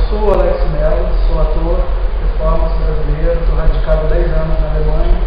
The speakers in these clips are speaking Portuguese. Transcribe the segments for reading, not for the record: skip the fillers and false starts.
sou o Alex Mello, sou ator, performance brasileiro, estou radicado há 10 anos na Alemanha.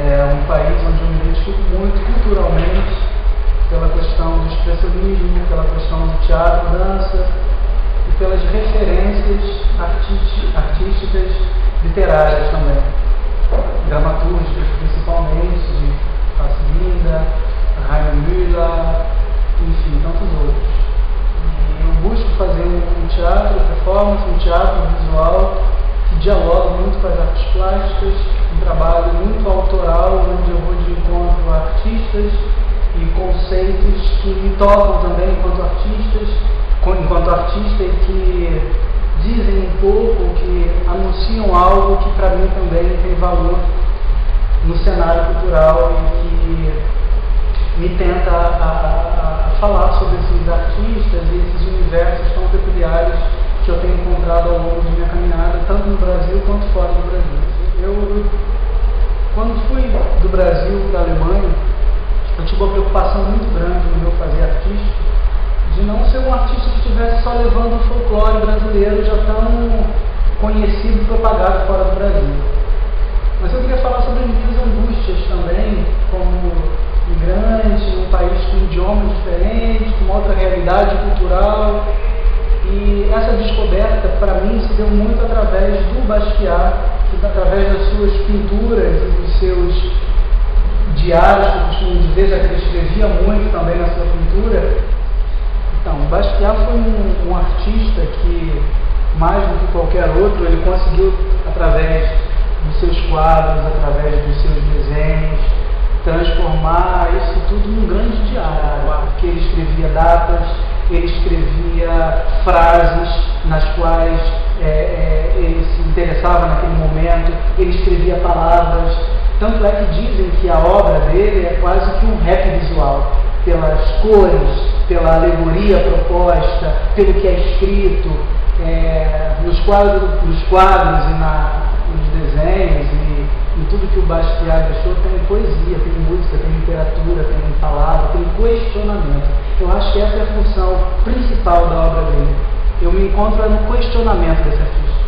É um país onde eu me identifico muito culturalmente pela questão do expressionismo, pela questão do teatro, dança e pelas referências artísticas literárias também, dramatúrgicas principalmente, de Fassbinder, Rainer Müller, enfim, tantos outros. E eu busco fazer um teatro, performance, um teatro visual que dialoga muito com as artes plásticas, um trabalho muito autoral, onde eu vou de encontro a artistas e conceitos que me tocam também enquanto artista e que dizem um pouco, que anunciam algo que para mim também tem valor no cenário cultural e que me tenta a falar sobre esses artistas e esses universos tão peculiares que eu tenho encontrado ao longo de minha caminhada, tanto no Brasil quanto fora do Brasil. Quando fui do Brasil para a Alemanha, eu tive uma preocupação muito grande no meu fazer artístico, de não ser um artista que estivesse só levando o folclore brasileiro já tão conhecido e propagado fora do Brasil. Mas eu queria falar sobre minhas angústias também, como migrante, um país com idiomas diferentes, com outra realidade cultural. E essa descoberta, para mim, se deu muito através do Basquiat, através das suas pinturas e dos seus diários, que eu costumo dizer, já que ele escrevia muito também na sua pintura. Então, Basquiat foi um artista que, mais do que qualquer outro, ele conseguiu, através dos seus quadros, através dos seus desenhos, transformar isso tudo num grande diário, porque ele escrevia datas, ele escrevia frases nas quais ele se interessava naquele momento, ele escrevia palavras, tanto é que dizem que a obra dele é quase que um rap visual, pelas cores, pela alegoria proposta, pelo que é escrito, nos quadros e nos desenhos e tudo que o Basquiat deixou. Tem poesia, tem música, tem literatura, tem palavra, tem questionamento. Eu acho que essa é a função principal da obra dele. Eu me encontro no questionamento desse artista.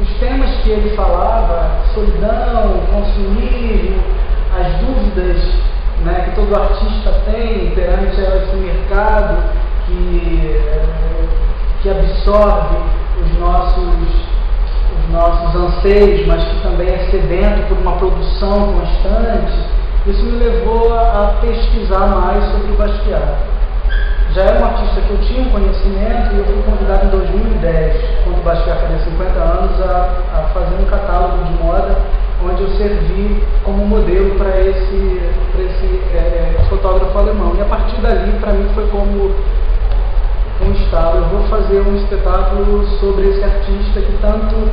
Os temas que ele falava, solidão, consumismo, as dúvidas, né, que todo artista tem perante esse mercado que absorve os nossos anseios, mas que também é sedento por uma produção constante. Isso me levou a pesquisar mais sobre o Basquiat. Já era um artista que eu tinha um conhecimento e eu fui convidado em 2010, quando o Basquiat fazia 50 anos, a fazer um catálogo de moda, onde eu servi como modelo para esse fotógrafo alemão. E a partir dali, para mim, foi como um estalo. Eu vou fazer um espetáculo sobre esse artista que tanto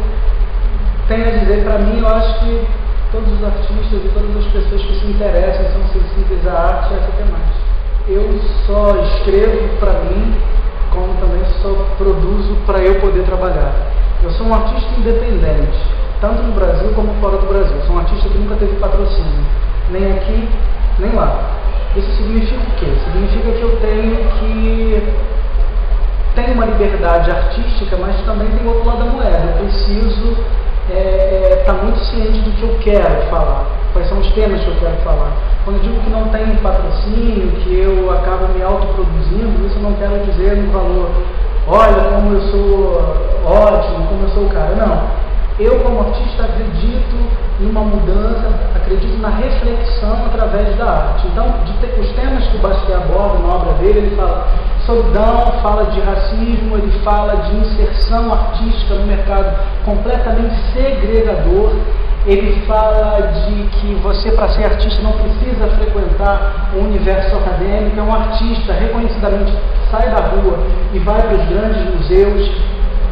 tem a dizer. Para mim, eu acho que todos os artistas e todas as pessoas que se interessam, são sensíveis à arte, essa temática. Eu só escrevo para mim, como também só produzo para eu poder trabalhar. Eu sou um artista independente, tanto no Brasil como fora do Brasil. Sou um artista que nunca teve patrocínio, nem aqui, nem lá. Isso significa o quê? Significa que eu tenho uma liberdade artística, mas também tem o outro lado da moeda. Eu preciso estar muito ciente do que eu quero falar, quais são os temas que eu quero falar. Quando eu digo que não tem patrocínio, que eu acabo me autoproduzindo, isso eu não quero dizer no valor, olha como eu sou ótimo, como eu sou o cara. Não. Eu, como artista, acredito numa mudança, acredito na reflexão através da arte. Então, os temas que o Basquiat aborda na obra dele, ele fala solidão, fala de racismo, ele fala de inserção artística no mercado completamente segregador. Ele fala de que você, para ser artista, não precisa frequentar o universo acadêmico. É um artista, reconhecidamente, sai da rua e vai para os grandes museus.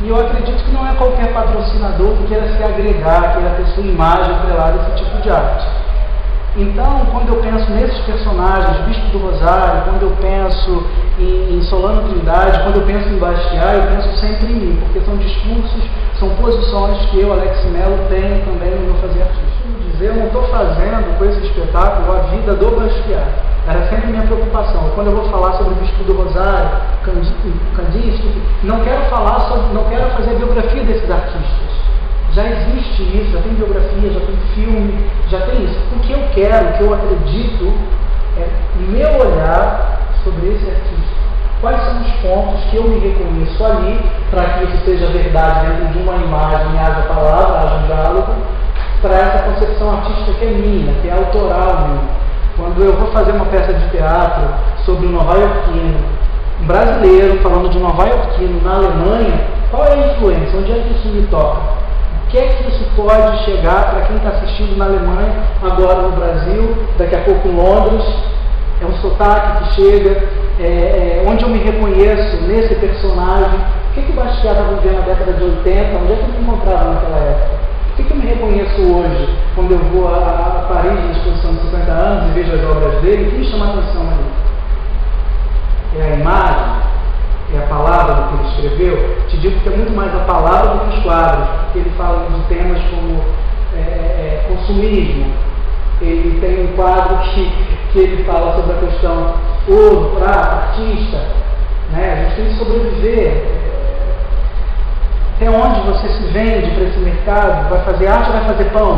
E eu acredito que não é qualquer patrocinador que queira se agregar, queira ter sua imagem atrelada a esse tipo de arte. Então, quando eu penso nesses personagens, Bispo do Rosário, quando eu penso em Solano Trindade, quando eu penso em Basquiat, eu penso sempre em mim, porque são discursos, são posições que eu, Alex Mello, tenho também no meu fazer artístico. Eu não estou fazendo com esse espetáculo a vida do Basquiat. Era sempre minha preocupação. Quando eu vou falar sobre o Bispo do Rosário, Candista, não quero fazer a biografia desses artistas. Já existe isso, já tem biografia, já tem filme, já tem isso. O que eu quero, o que eu acredito, é o meu olhar sobre esse artista. Quais são os pontos que eu me reconheço ali, para que isso seja verdade dentro de uma imagem, haja palavra, haja diálogo, para essa concepção artística que é minha, que é autoral minha. Quando eu vou fazer uma peça de teatro sobre o nova-iorquino, um brasileiro falando de nova-iorquino na Alemanha, qual é a influência? Onde é que isso me toca? O que é que isso pode chegar para quem está assistindo na Alemanha, agora no Brasil, daqui a pouco em Londres? É um sotaque que chega, onde eu me reconheço nesse personagem. O que o Basquiat estava vivendo na década de 80? Onde é que eu me encontrava naquela época? O que eu me reconheço hoje, quando eu vou a Paris na exposição de 50 anos e vejo as obras dele? O que me chama a atenção ali? É a imagem? É a palavra do que ele escreveu? Te digo que é muito mais a palavra do que os quadros, porque ele fala de temas como consumismo. Ele tem um quadro que ele fala sobre a questão ouro, prata, artista, né? A gente tem que sobreviver. Até onde você se vende para esse mercado? Vai fazer arte ou vai fazer pão?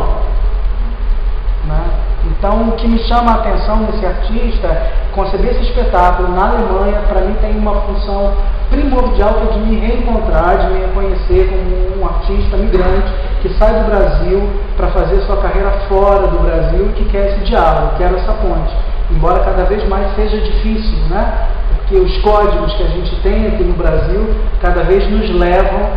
Né? Então, o que me chama a atenção nesse artista, conceber esse espetáculo na Alemanha, para mim tem uma função primordial, que é de me reencontrar, de me reconhecer como um artista migrante que sai do Brasil para fazer sua carreira fora do Brasil e que quer esse diálogo, quer essa ponte. Embora cada vez mais seja difícil, né? Porque os códigos que a gente tem aqui no Brasil cada vez nos levam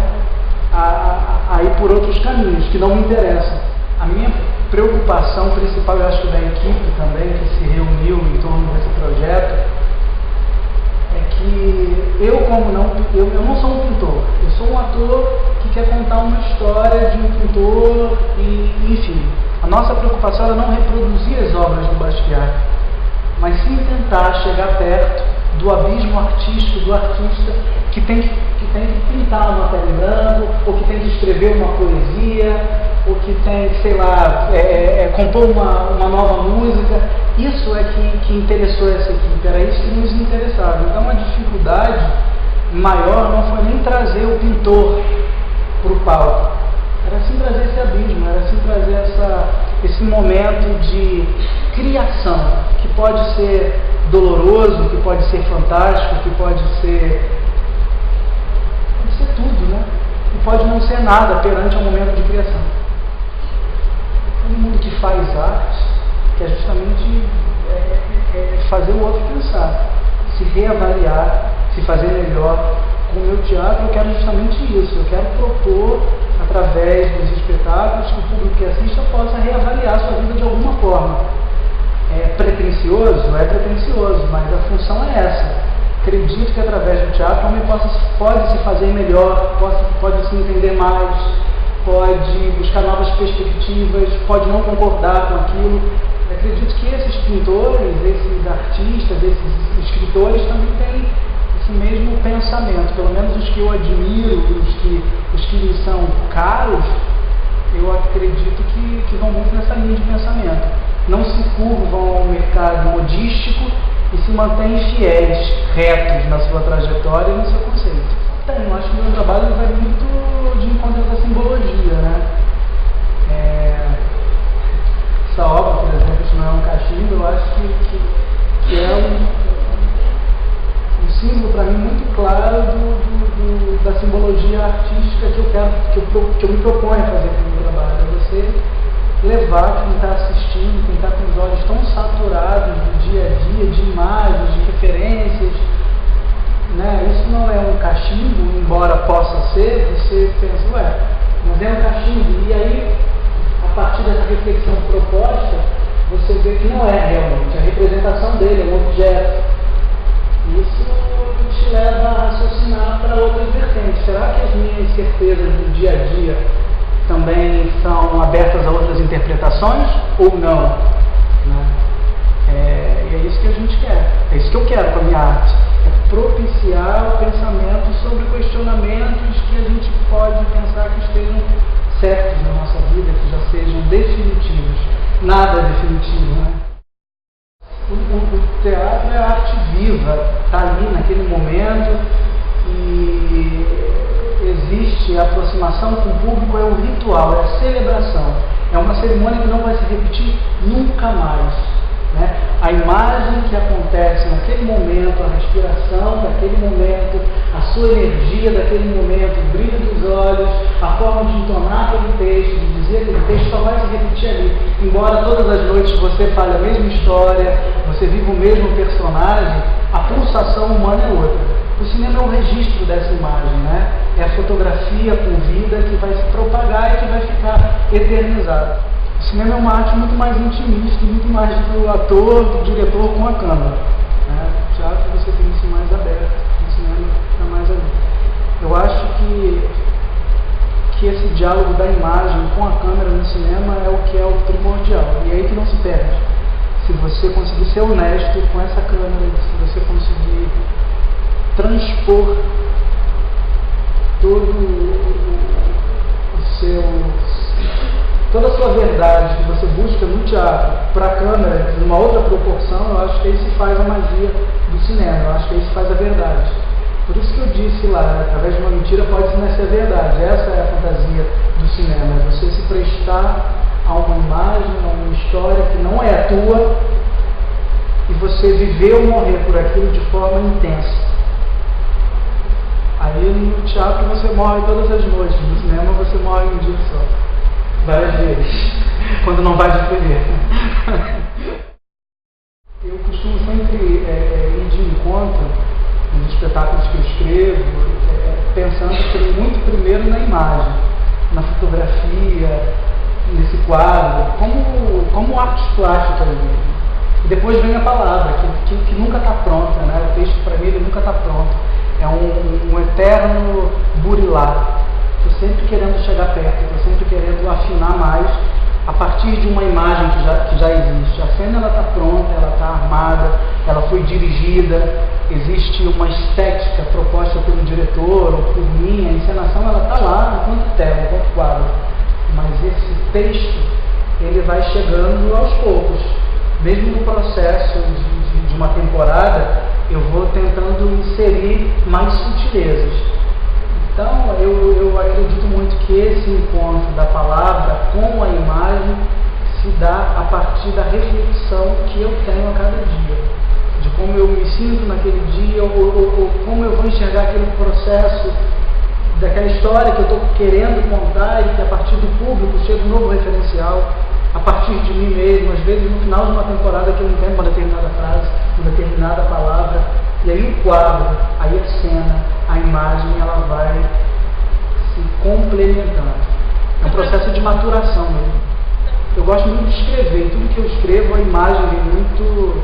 a ir por outros caminhos que não me interessam. A minha preocupação principal, eu acho que da equipe também, que se reuniu em torno desse projeto, é que eu não sou um pintor, eu sou um ator que quer contar uma história de um pintor e, enfim, a nossa preocupação era não reproduzir as obras do Basquiat, mas sim tentar chegar perto do abismo artístico do artista que tem que pintar uma pele em branco, ou que tem que escrever uma poesia, ou que tem que, sei lá, compor uma nova música. Isso é que interessou essa equipe, era isso que nos interessava. Então a dificuldade maior não foi nem trazer o pintor para o palco, era sim trazer esse abismo, era sim trazer esse momento de criação, que pode ser doloroso, que pode ser fantástico, que pode ser tudo, né? E pode não ser nada perante um momento de criação. Todo mundo que faz arte quer justamente fazer o outro pensar, se reavaliar, se fazer melhor. Com o meu teatro eu quero justamente isso, eu quero propor, através dos espetáculos, que o público que assista possa reavaliar a sua vida de alguma forma. É pretensioso, mas a função é essa. Acredito que através do teatro o homem pode se fazer melhor, pode se entender mais, pode buscar novas perspectivas, pode não concordar com aquilo. Acredito que esses pintores, esses artistas, esses escritores também têm esse mesmo pensamento, pelo menos os que eu admiro, os que me são caros, eu acredito que vão muito nessa linha de pensamento. Não se curvam ao mercado modístico e se mantêm fiéis, retos na sua trajetória e no seu conceito. Eu acho que o meu trabalho vai muito de encontro com a simbologia, né? Essa obra, por exemplo, que não é um cachimbo, eu acho que é um símbolo para mim muito claro da simbologia artística que eu me proponho a fazer com o meu trabalho. É você levar quem está assistindo, quem está com os olhos tão saturados do dia a dia, de imagens, de referências, né? Isso não é um cachimbo, embora possa ser. Você pensa, mas é um cachimbo, e aí, a partir dessa reflexão proposta, você vê que não é realmente, a representação dele é um objeto. Isso te leva a raciocinar para outras vertentes. Será que as minhas certezas do dia a dia também são abertas a outras interpretações ou não? Né? E é isso que a gente quer, é isso que eu quero com a minha arte, é propiciar o pensamento sobre questionamentos que a gente pode pensar que estejam certos na nossa vida, que já sejam definitivos. Nada é definitivo, né? O naquele momento, e existe a aproximação com o público, é um ritual, é a celebração, é uma cerimônia que não vai se repetir nunca mais, né? A imagem que acontece naquele momento, a respiração daquele momento, a sua energia daquele momento, o brilho dos olhos, a forma de entonar aquele texto, de dizer aquele texto, só vai se repetir ali. Embora todas as noites você fale a mesma história, você viva o mesmo personagem, a pulsação humana é outra. O cinema é um registro dessa imagem, né? É a fotografia com vida que vai se propagar e que vai ficar eternizada. O cinema é uma arte muito mais intimista, muito mais do ator, do diretor com a câmera, né? No teatro você tem isso mais aberto, no cinema está mais ali. Eu acho que esse diálogo da imagem com a câmera no cinema é o que é o primordial, e é aí que não se perde. Se você conseguir ser honesto com essa câmera, se você conseguir transpor toda a sua verdade que você busca no teatro para a câmera, numa outra proporção, eu acho que aí se faz a magia do cinema, eu acho que aí se faz a verdade. Por isso que eu disse lá, através de uma mentira pode-se nascer a verdade. Essa é a fantasia do cinema, é você se prestar a uma imagem, a uma história que não é a tua, e você viver ou morrer por aquilo de forma intensa. Aí no teatro você morre todas as noites, no cinema você morre um dia só. Várias vezes, quando não vai diferir. Eu costumo sempre ir de encontro nos espetáculos que eu escrevo, pensando muito primeiro na imagem, na fotografia, nesse quadro, como artes plásticas mesmo. E depois vem a palavra, que nunca está pronta, né? O texto para mim ele nunca está pronto. É um eterno burilar. Estou sempre querendo chegar perto, estou sempre querendo afinar mais a partir de uma imagem que já existe. A cena está pronta, ela está armada, ela foi dirigida, existe uma estética proposta pelo diretor ou por mim, a encenação ela está lá enquanto tela, enquanto quadro. Mas esse texto, ele vai chegando aos poucos. Mesmo no processo de uma temporada, eu vou tentando inserir mais sutilezas. Então, eu acredito muito que esse encontro da palavra com a imagem se dá a partir da reflexão que eu tenho a cada dia, de como eu me sinto naquele dia, ou como eu vou enxergar aquele processo, daquela história que eu estou querendo contar e que a partir do público chega um novo referencial, a partir de mim mesmo, às vezes no final de uma temporada que eu entendo uma determinada frase, uma determinada palavra, e aí o quadro, aí a cena, a imagem, ela vai se complementando. É um processo de maturação mesmo. Eu gosto muito de escrever, e tudo que eu escrevo, a imagem vem muito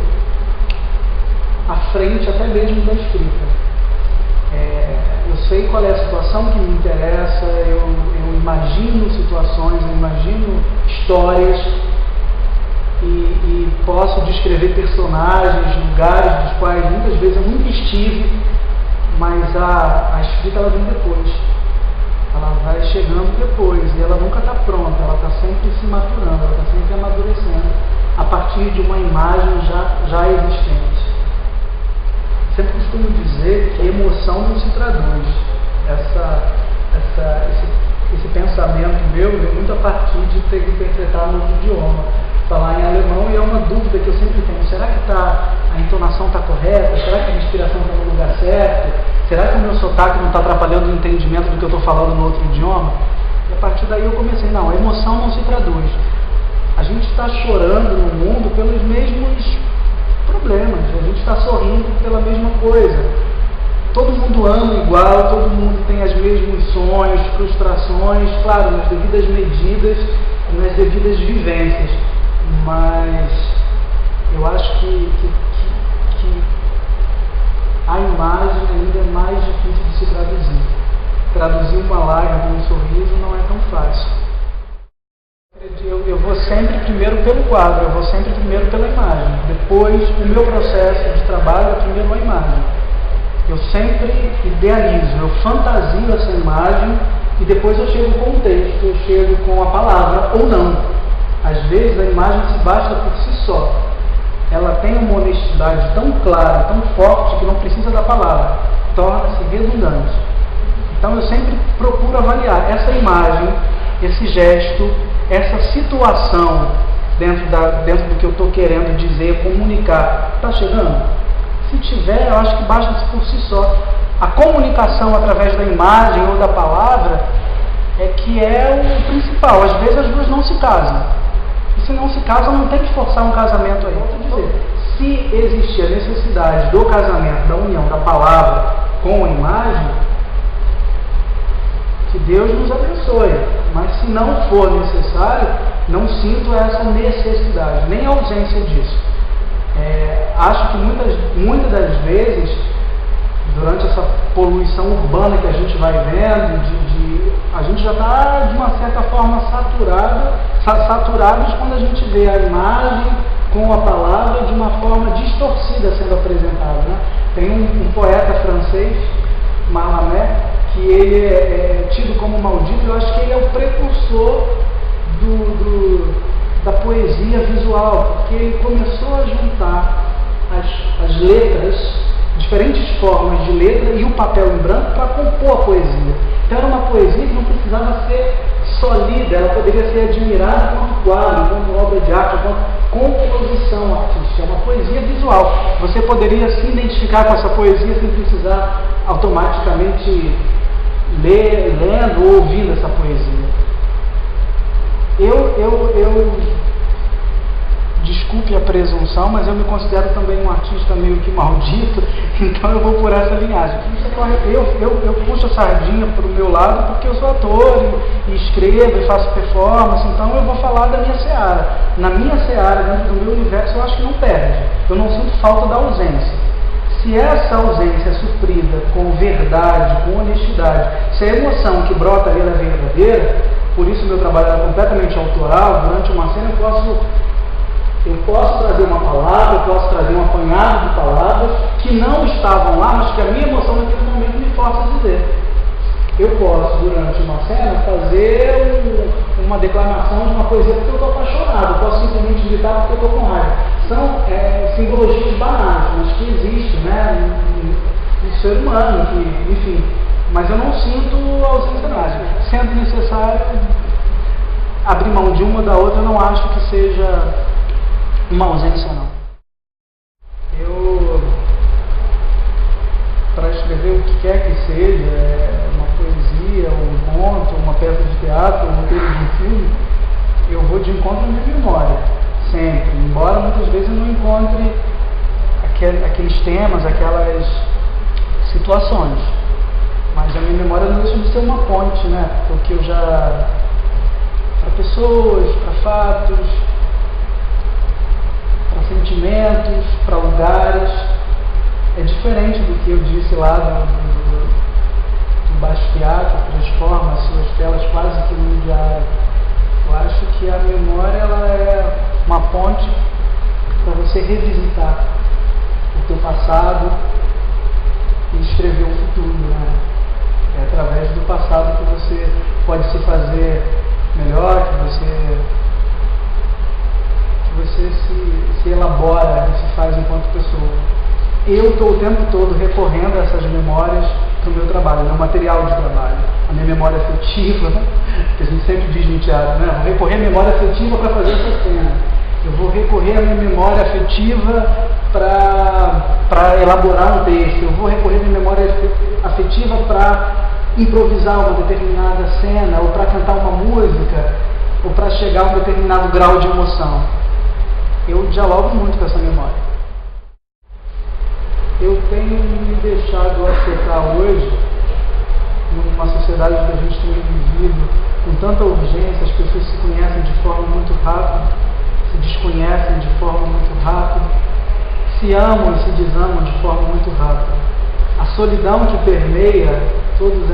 à frente até mesmo da escrita. Eu sei qual é a situação que me interessa, eu imagino situações, eu imagino histórias e posso descrever personagens, lugares dos quais muitas vezes eu nunca estive, mas a escrita ela vem depois, ela vai chegando depois e ela nunca está pronta, ela está sempre se maturando, ela está sempre amadurecendo a partir de uma imagem já existente. Sempre costumo dizer que emoção não se traduz. Esse pensamento meu vem muito a partir de ter que interpretar no outro idioma, falar em alemão, e é uma dúvida que eu sempre tenho. Será que a entonação está correta? Será que a respiração está no lugar certo? Será que o meu sotaque não está atrapalhando o entendimento do que eu estou falando no outro idioma? E a partir daí eu comecei, não, a emoção não se traduz. A gente está chorando no mundo pelos mesmos problemas, a gente está sorrindo pela mesma coisa. Todo mundo ama igual, todo mundo tem os mesmos sonhos, frustrações, claro, nas devidas medidas, nas devidas vivências, mas eu acho que a imagem ainda é mais difícil de se traduzir. Traduzir uma lágrima, um sorriso não é tão fácil. Eu vou sempre primeiro pelo quadro, eu vou sempre primeiro pela imagem. Depois, o meu processo de trabalho é primeiro a imagem. Eu sempre idealizo, eu fantasio essa imagem e depois eu chego com o texto, eu chego com a palavra ou não. Às vezes a imagem se basta por si só. ela tem uma honestidade tão clara, tão forte, que não precisa da palavra, torna-se redundante. Então eu sempre procuro avaliar essa imagem, esse gesto, essa situação dentro do que eu estou querendo dizer, comunicar. Está chegando? Se tiver, eu acho que basta por si só. A comunicação através da imagem ou da palavra é que é o principal. Às vezes as duas não se casam. E se não se casam, não tem que forçar um casamento aí. Volto a dizer, se existir a necessidade do casamento, da união da palavra com a imagem, que Deus nos abençoe. Mas se não for necessário, não sinto essa necessidade, nem a ausência disso. Acho que muitas das vezes, durante essa poluição urbana que a gente vai vendo, a gente já está de uma certa forma saturados quando a gente vê a imagem com a palavra de uma forma distorcida sendo apresentada, né? Tem um poeta francês, Mahomet, que ele é tido como maldito. Eu acho que ele é o precursor da poesia visual, porque ele começou a juntar as letras, diferentes formas de letra e o papel em branco para compor a poesia. Então era uma poesia que não precisava ser só lida, ela poderia ser admirada como quadro, como obra de arte, como composição artística. É uma poesia visual. Você poderia se identificar com essa poesia sem precisar automaticamente lendo ou ouvindo essa poesia. Desculpe a presunção, mas eu me considero também um artista meio que maldito, então eu vou por essa linhagem. Eu puxo a sardinha para o meu lado porque eu sou ator e escrevo e faço performance, então eu vou falar da minha seara. Na minha seara, dentro do meu universo, eu acho que não perde. Eu não sinto falta da ausência. Se essa ausência é suprida com verdade, com honestidade, se a emoção que brota ali é verdadeira, por isso meu trabalho é completamente autoral, durante uma cena eu posso trazer uma palavra, eu posso trazer um apanhado de palavras que não estavam lá, mas que a minha emoção naquele momento me força a dizer. Eu posso, durante uma cena, fazer uma declamação de uma poesia porque eu estou apaixonado, eu posso simplesmente gritar porque eu estou com raiva. São simbologias banais, mas que existem, né, no ser humano, que, enfim. Mas eu não sinto ausência nada. Sendo necessário abrir mão de uma ou da outra, eu não acho que seja uma ausência, não. Para escrever o que quer que seja, uma poesia, um conto, uma peça de teatro, um roteiro de um filme, eu vou de encontro à minha memória, sempre. Embora muitas vezes eu não encontre aqueles temas, aquelas situações. Mas a minha memória não deixa de ser uma ponte, né? Porque eu já... para pessoas, para fatos, para sentimentos, para lugares. É diferente do que eu disse lá do Basquiat, que transforma as suas telas quase que num diário. Eu acho que a memória ela é uma ponte para você revisitar o teu passado e escrever o futuro, né? É através do passado que você pode se fazer melhor, que você se elabora e se faz enquanto pessoa. Eu estou o tempo todo recorrendo a essas memórias para o meu trabalho, meu material de trabalho, a minha memória afetiva, que a gente sempre diz no teatro, né? Vou recorrer à memória afetiva para fazer essa cena. Eu vou recorrer à minha memória afetiva para elaborar um texto. Eu vou recorrer à minha memória afetiva para improvisar uma determinada cena, ou para cantar uma música, ou para chegar a um determinado grau de emoção. Eu dialogo muito com essa memória. Eu tenho me deixado afetar hoje, numa sociedade que a gente tem vivido com tanta urgência, as pessoas se conhecem de forma muito rápida, se desconhecem de forma muito rápida, se amam e se desamam de forma muito rápida. A solidão que permeia todos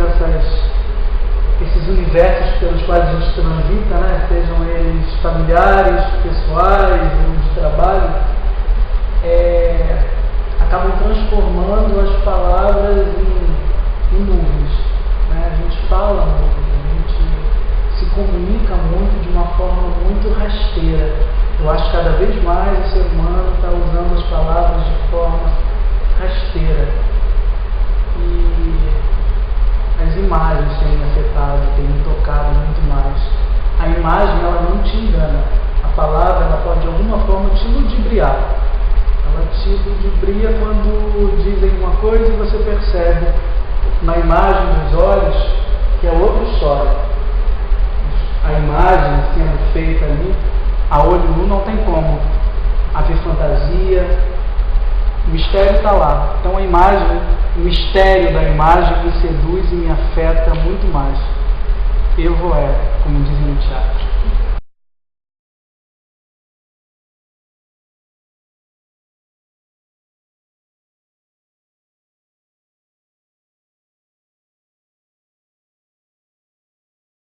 esses universos pelos quais a gente transita, né? Sejam eles familiares, pessoais ou de trabalho, acabam transformando as palavras em nuvens, né? A gente fala muito, a gente se comunica muito de uma forma muito rasteira. Eu acho que cada vez mais o ser humano está usando palavras de forma rasteira. E as imagens têm me afetado, têm me tocado muito mais. A imagem, ela não te engana. A palavra, ela pode de alguma forma te ludibriar. Ela te ludibria quando dizem uma coisa e você percebe na imagem dos olhos que é outra história. A imagem sendo feita ali, a olho nu não tem como haver fantasia. O mistério está lá. Então a imagem, o mistério da imagem me seduz e me afeta muito mais. Eu vou como dizem no teatro.